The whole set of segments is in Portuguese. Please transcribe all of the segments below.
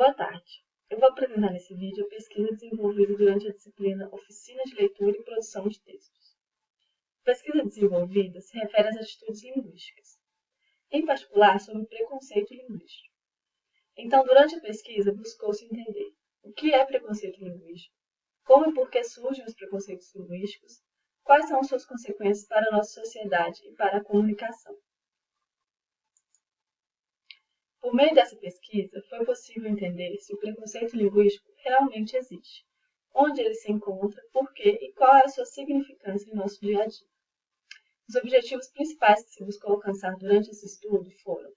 Boa tarde. Eu vou apresentar nesse vídeo a pesquisa desenvolvida durante a disciplina Oficina de Leitura e Produção de Textos. A pesquisa desenvolvida se refere às atitudes linguísticas, em particular sobre o preconceito linguístico. Então, durante a pesquisa, buscou-se entender o que é preconceito linguístico, como e por que surgem os preconceitos linguísticos, quais são suas consequências para a nossa sociedade e para a comunicação. Por meio dessa pesquisa, foi possível entender se o preconceito linguístico realmente existe, onde ele se encontra, por quê e qual é a sua significância em nosso dia a dia. Os objetivos principais que se buscou alcançar durante esse estudo foram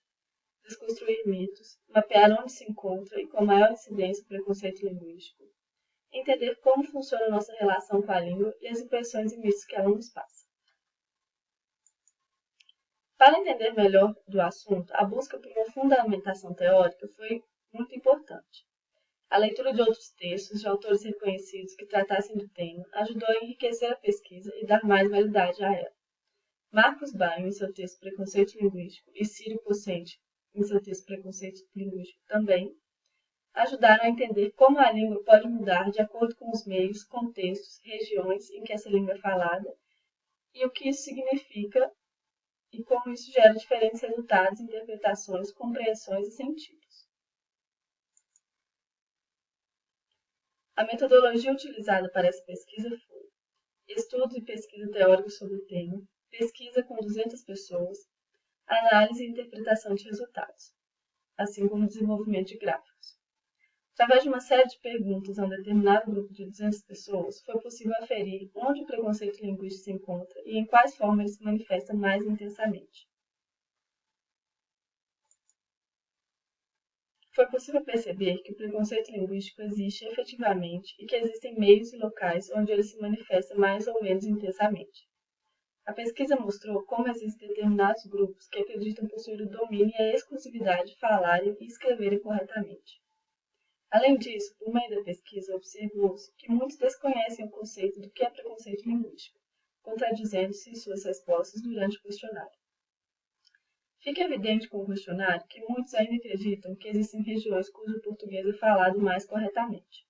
desconstruir mitos, mapear onde se encontra e com maior incidência o preconceito linguístico, entender como funciona a nossa relação com a língua e as impressões e mitos que ela nos passa. Para entender melhor do assunto, a busca por uma fundamentação teórica foi muito importante. A leitura de outros textos de autores reconhecidos que tratassem do tema ajudou a enriquecer a pesquisa e dar mais validade a ela. Marcos Baio, em seu texto Preconceito Linguístico, e Círio Pocente, em seu texto Preconceito Linguístico também, ajudaram a entender como a língua pode mudar de acordo com os meios, contextos, regiões em que essa língua é falada e o que isso significa e como isso gera diferentes resultados, interpretações, compreensões e sentidos. A metodologia utilizada para essa pesquisa foi estudo e pesquisa teórica sobre o tema, pesquisa com 200 pessoas, análise e interpretação de resultados, assim como desenvolvimento de gráficos. Através de uma série de perguntas a um determinado grupo de 200 pessoas, foi possível aferir onde o preconceito linguístico se encontra e em quais formas ele se manifesta mais intensamente. Foi possível perceber que o preconceito linguístico existe efetivamente e que existem meios e locais onde ele se manifesta mais ou menos intensamente. A pesquisa mostrou como existem determinados grupos que acreditam possuir o domínio e a exclusividade de falarem e escreverem corretamente. Além disso, por meio da pesquisa, observou-se que muitos desconhecem o conceito do que é preconceito linguístico, contradizendo-se em suas respostas durante o questionário. Fica evidente com o questionário que muitos ainda acreditam que existem regiões cujo português é falado mais corretamente.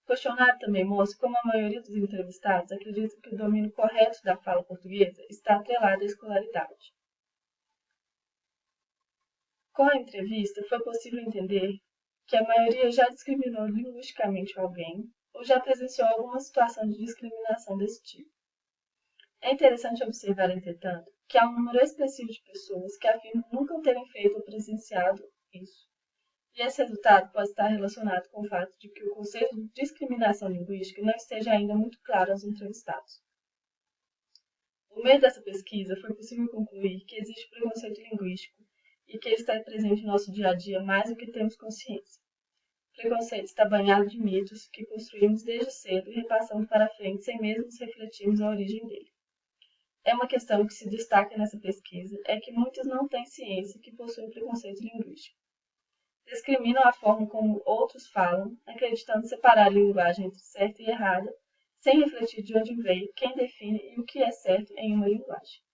O questionário também mostra como a maioria dos entrevistados acredita que o domínio correto da fala portuguesa está atrelado à escolaridade. Com a entrevista, foi possível entender que a maioria já discriminou linguisticamente alguém ou já presenciou alguma situação de discriminação desse tipo. É interessante observar, entretanto, que há um número expressivo de pessoas que afirmam nunca terem feito ou presenciado isso. E esse resultado pode estar relacionado com o fato de que o conceito de discriminação linguística não esteja ainda muito claro aos entrevistados. Por meio dessa pesquisa, foi possível concluir que existe preconceito linguístico e que ele está presente no nosso dia a dia mais do que temos consciência. O preconceito está banhado de mitos que construímos desde cedo e repassamos para frente sem mesmo nos refletirmos a origem dele. É uma questão que se destaca nessa pesquisa é que muitos não têm ciência que possuem preconceito linguístico. Discriminam a forma como outros falam, acreditando separar a linguagem entre certa e errada, sem refletir de onde veio, quem define e o que é certo em uma linguagem.